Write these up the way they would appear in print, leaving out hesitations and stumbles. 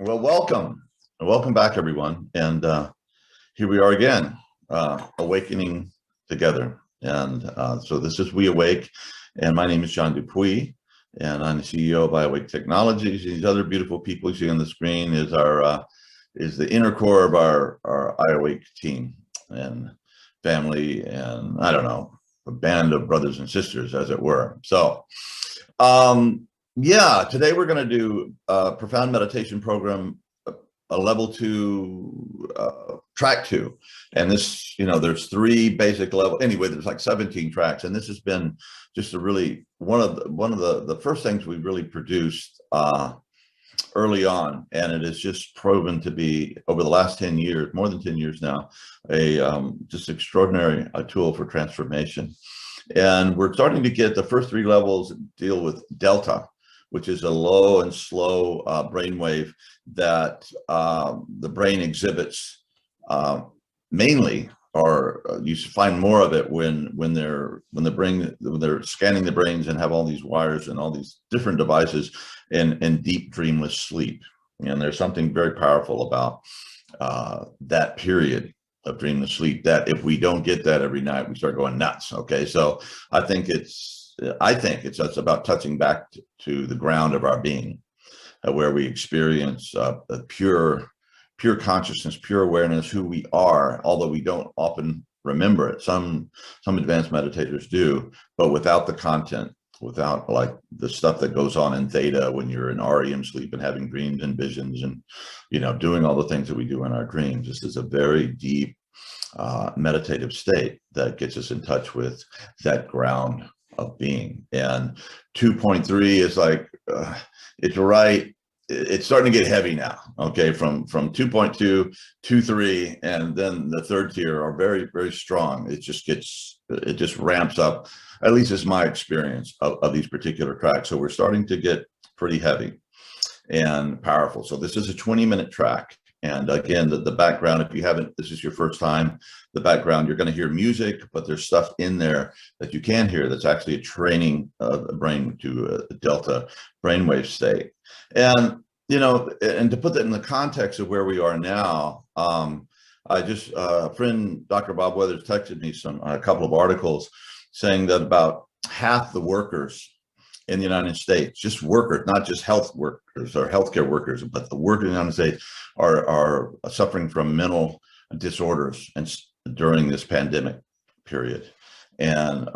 Well, welcome back, everyone. And here we are again, awakening together. And so this is WeAwake, and my name is John Dupuy, and I'm the CEO of WeAwake Technologies. These other beautiful people you see on the screen is our is the inner core of our WeAwake team and family, and I don't know, a band of brothers and sisters, as it were. So. Yeah, today we're going to do a profound meditation program, a level 2, track 2. And this, there's 3 basic levels. Anyway, there's like 17 tracks. And this has been just a really, one of the first things we really produced early on. And it has just proven to be, over the last 10 years, more than 10 years now, a just extraordinary tool for transformation. And we're starting to get the first 3 levels deal with delta, which is a low and slow brainwave that the brain exhibits mainly, or you find more of it when they're scanning the brains and have all these wires and all these different devices in deep dreamless sleep. And there's something very powerful about that period of dreamless sleep, that if we don't get that every night, we start going nuts. Okay, so I think it's about touching back to the ground of our being, where we experience a pure consciousness, pure awareness, who we are, although we don't often remember it. Some advanced meditators do, but without the content, without like the stuff that goes on in theta when you're in REM sleep and having dreams and visions and doing all the things that we do in our dreams. This is a very deep meditative state that gets us in touch with that ground of being. And 2.3 is like it's right, it's starting to get heavy now. Okay, from 2.2 to 3, and then the third tier are very, very strong. It just ramps up, at least is my experience of these particular tracks. So we're starting to get pretty heavy and powerful. So this is a 20-minute track. And again, the background, if you haven't, this is your first time, the background, you're going to hear music, but there's stuff in there that you can hear that's actually a training of the brain to a delta brainwave state. And, and to put that in the context of where we are now, I just, a friend, Dr. Bob Weathers, texted me a couple of articles saying that about half the workers in the United States, just workers, not just health workers or healthcare workers, but the workers in the United States are suffering from mental disorders and during this pandemic period. And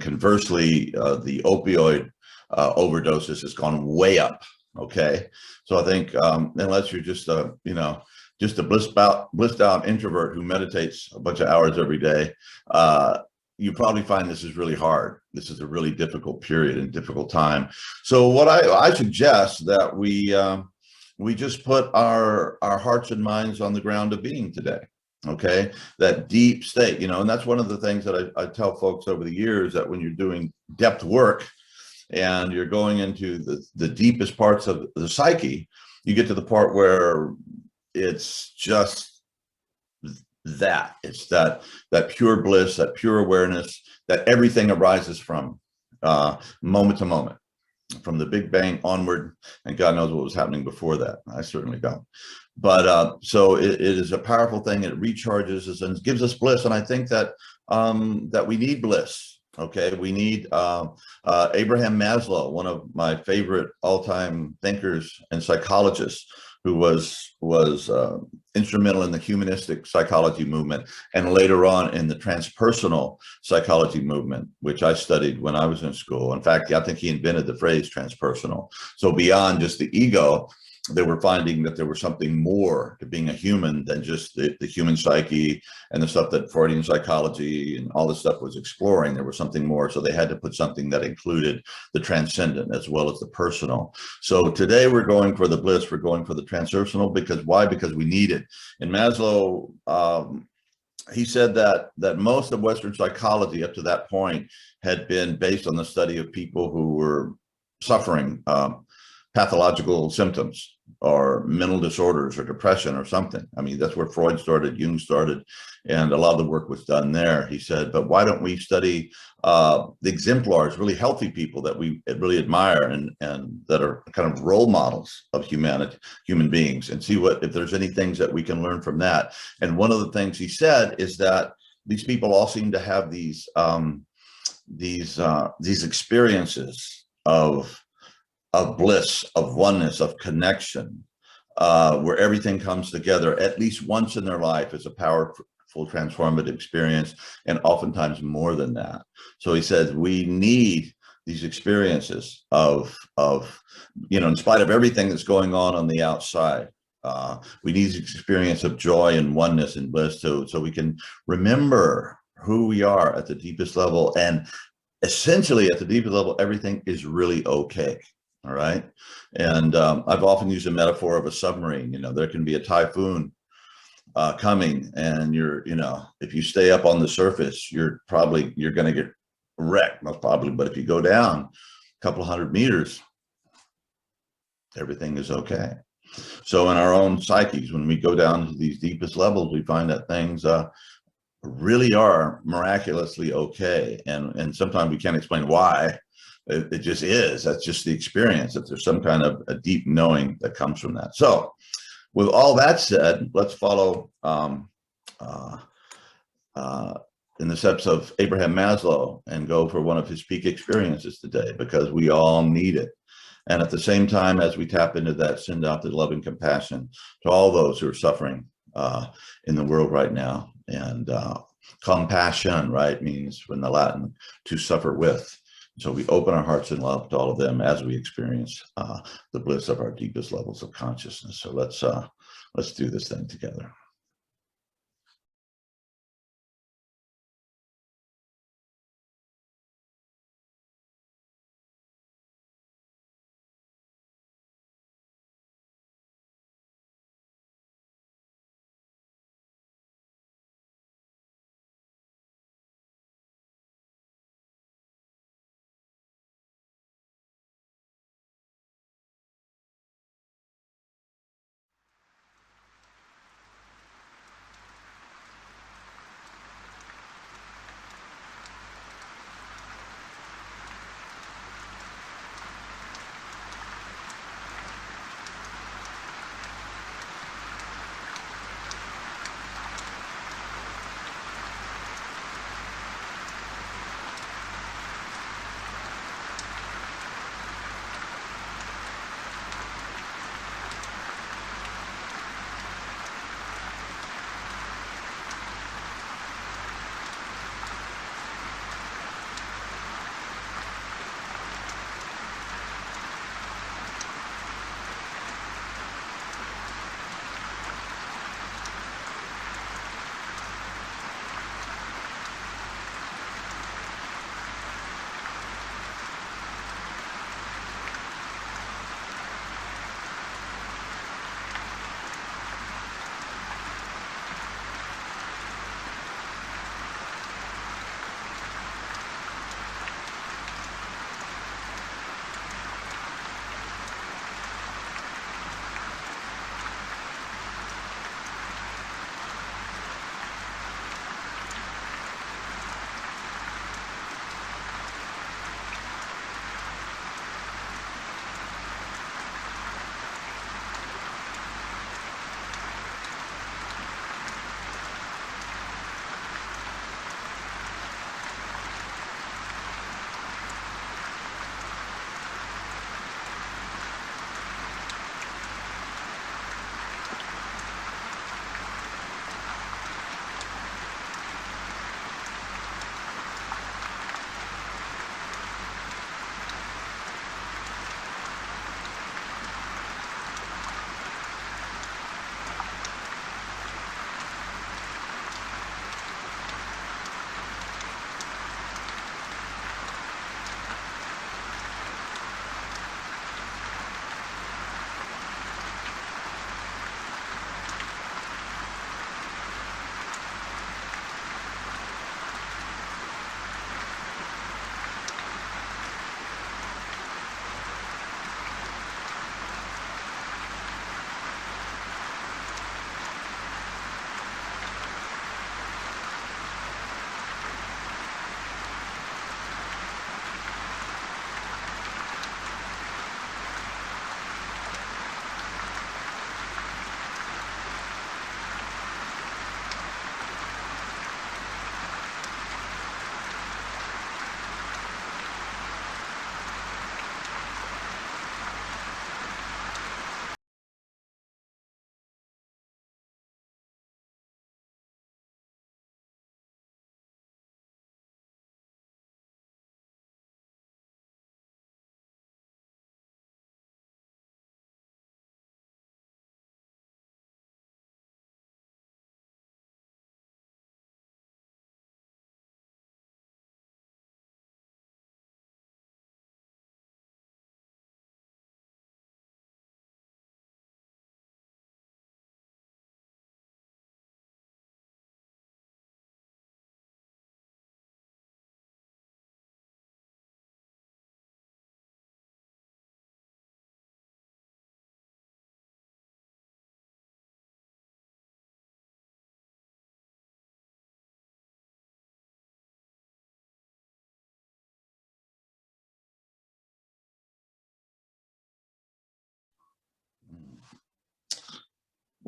conversely, the opioid overdoses has gone way up. Okay, so I think unless you're just just a blissed out introvert who meditates a bunch of hours every day, you probably find this is really hard. This is a really difficult period and difficult time. So what I suggest that we just put our hearts and minds on the ground of being today. Okay, that deep state, and that's one of the things that I tell folks over the years, that when you're doing depth work and you're going into the deepest parts of the psyche, you get to the part where it's just it's that pure bliss, that pure awareness, that everything arises from moment to moment, from the Big Bang onward, and God knows what was happening before that. I certainly don't. But so it is a powerful thing. It recharges us and gives us bliss. And I think that that we need bliss. Okay, we need Abraham Maslow, one of my favorite all-time thinkers and psychologists, who was instrumental in the humanistic psychology movement, and later on in the transpersonal psychology movement, which I studied when I was in school. In fact, I think he invented the phrase transpersonal. So beyond just the ego, they were finding that there was something more to being a human than just the human psyche and the stuff that Freudian psychology and all this stuff was exploring. There was something more. So they had to put something that included the transcendent as well as the personal. So today we're going for the bliss. We're going for the transpersonal. Because why? Because we need it. And Maslow, he said that most of Western psychology up to that point had been based on the study of people who were suffering pathological symptoms. or mental disorders or depression or something. I mean, that's where Freud started, Jung started, and a lot of the work was done there. He said, but why don't we study the exemplars, really healthy people that we really admire and that are kind of role models of humanity, human beings, and see what if there's any things that we can learn from that. And one of the things he said is that these people all seem to have these experiences of bliss, of oneness, of connection, where everything comes together at least once in their life as a powerful transformative experience, and oftentimes more than that. So he says we need these experiences of in spite of everything that's going on the outside. We need this experience of joy and oneness and bliss so we can remember who we are at the deepest level, and essentially at the deepest level, everything is really okay. All right. And I've often used a metaphor of a submarine. There can be a typhoon coming, and if you stay up on the surface, you're going to get wrecked, most probably. But if you go down a couple of 100 meters, everything is okay. So in our own psyches, when we go down to these deepest levels, we find that things really are miraculously okay. And sometimes we can't explain why. It just is. That's just the experience, that there's some kind of a deep knowing that comes from that. So with all that said, let's follow in the steps of Abraham Maslow and go for one of his peak experiences today, because we all need it. And at the same time, as we tap into that, send out the love and compassion to all those who are suffering in the world right now. And compassion, right, means from the Latin to suffer with. So we open our hearts in love to all of them as we experience the bliss of our deepest levels of consciousness. So let's do this thing together.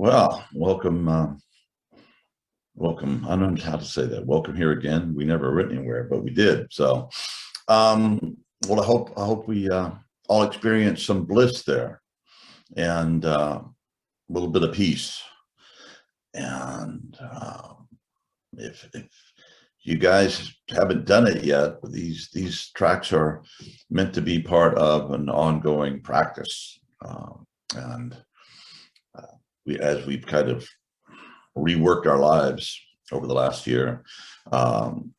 Well, welcome, welcome. I don't know how to say that. Welcome here again. We never written anywhere, but we did. So, well, I hope we all experience some bliss there, and a little bit of peace. And if you guys haven't done it yet, these tracks are meant to be part of an ongoing practice, and as we've kind of reworked our lives over the last year. Some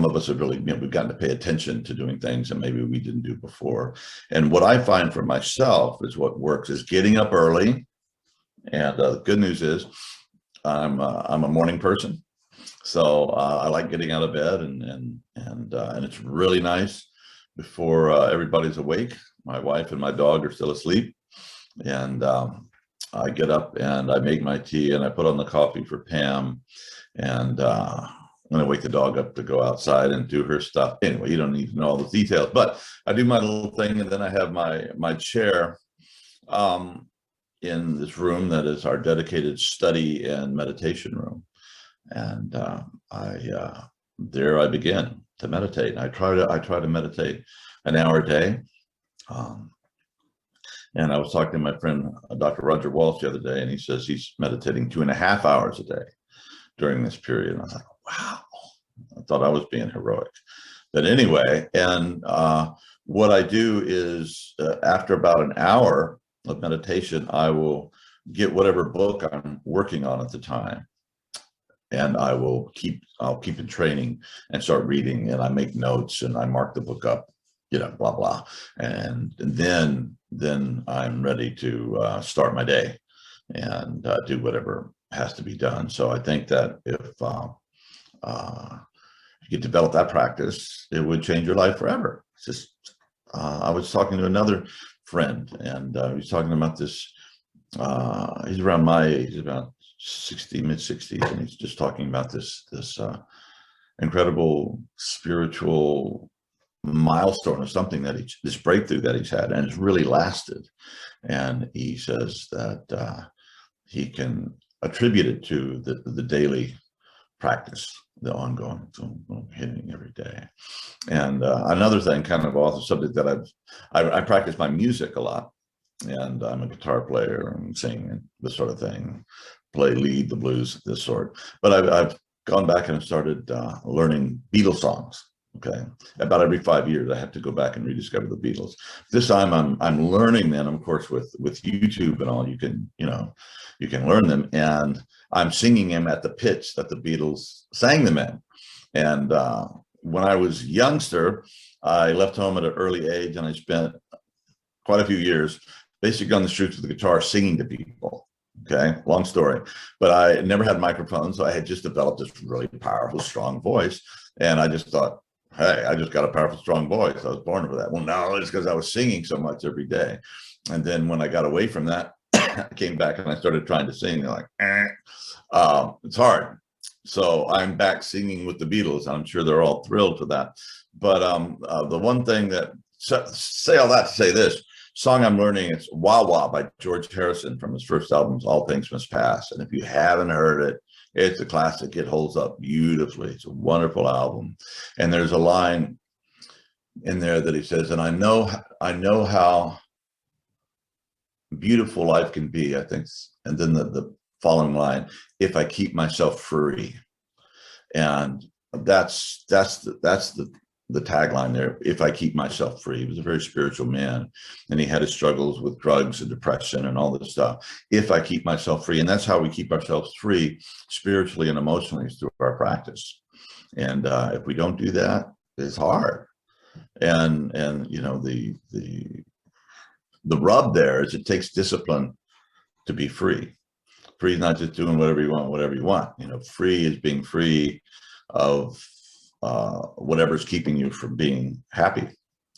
of us have really, we've gotten to pay attention to doing things that maybe we didn't do before. And what I find for myself is what works is getting up early. And the good news is I'm a morning person. So I like getting out of bed, and it's really nice before everybody's awake. My wife and my dog are still asleep. And I get up and I make my tea and I put on the coffee for Pam, and I wake the dog up to go outside and do her stuff. Anyway, you don't need to know all the details, but I do my little thing, and then I have my chair in this room that is our dedicated study and meditation room, and there I begin to meditate. I try to meditate an hour a day. And I was talking to my friend, Dr. Roger Walsh, the other day, and he says he's meditating 2.5 hours a day during this period. And I was like, wow, I thought I was being heroic. But anyway, and what I do is after about an hour of meditation, I will get whatever book I'm working on at the time. And I'll keep in training and start reading, and I make notes and I mark the book up, blah, blah. And then I'm ready to start my day and do whatever has to be done. So I think that if you develop that practice, it would change your life forever. It's just, I was talking to another friend, and he was talking about this. He's around my age, about 60, mid 60s, and he's just talking about this incredible spiritual milestone or something this breakthrough that he's had, and it's really lasted. And he says that he can attribute it to the daily practice, the ongoing hitting every day. And another thing, kind of off the subject, that I practice my music a lot, and I'm a guitar player and sing and this sort of thing, play lead, the blues, this sort. But I've gone back and started learning Beatles songs. Okay, about every 5 years I have to go back and rediscover the Beatles. This time I'm learning them, of course, with YouTube and all. You can learn them, and I'm singing them at the pitch that the Beatles sang them in. And when I was youngster, I left home at an early age, and I spent quite a few years basically on the streets with the guitar singing to people. Okay, long story, but I never had microphones, so I had just developed this really powerful, strong voice, and I just thought, hey, I just got a powerful, strong voice. I was born for that. Well, no, it's because I was singing so much every day. And then when I got away from that, I came back and I started trying to sing. They're like, it's hard. So I'm back singing with the Beatles. I'm sure they're all thrilled for that. But the one thing that, say all that to say this, song I'm learning, it's Wah Wah by George Harrison from his first album, All Things Must Pass. And if you haven't heard it, it's a classic. It holds up beautifully. It's a wonderful album. And there's a line in there that he says, and I know how beautiful life can be, I think. And then the following line, if I keep myself free. And that's the tagline there, if I keep myself free. He was a very spiritual man, and he had his struggles with drugs and depression and all this stuff. If I keep myself free, and that's how we keep ourselves free spiritually and emotionally, is through our practice. And if we don't do that, it's hard. And the rub there is it takes discipline to be free. Free is not just doing whatever you want. Free is being free of whatever's keeping you from being happy,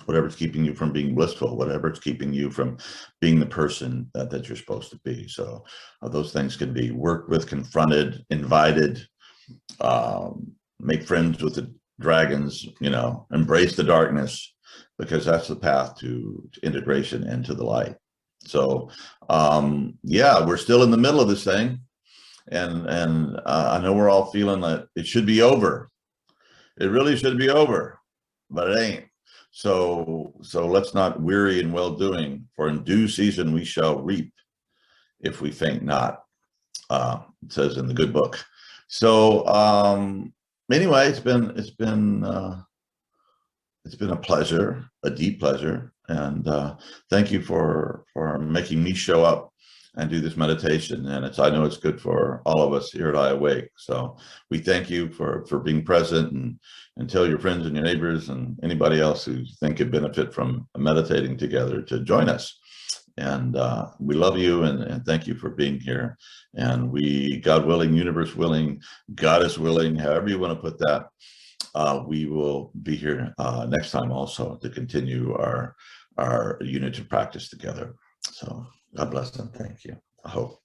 whatever's keeping you from being blissful, whatever's keeping you from being the person that you're supposed to be. So those things can be worked with, confronted, invited, make friends with the dragons, embrace the darkness, because that's the path to integration into the light. So yeah, we're still in the middle of this thing, and I know we're all feeling that it should be over. It really should be over, but it ain't. So let's not weary in well doing, for in due season we shall reap if we faint not. It says in the good book. So anyway, it's been a pleasure, a deep pleasure, and thank you for making me show up and do this meditation. And I know it's good for all of us here at WeAwake. So we thank you for being present, and tell your friends and your neighbors and anybody else who think could benefit from meditating together to join us. And we love you, and thank you for being here. And we, God willing, universe willing, God is willing, however you want to put that, we will be here next time also to continue our unity practice together. So God bless them. Thank you. I hope.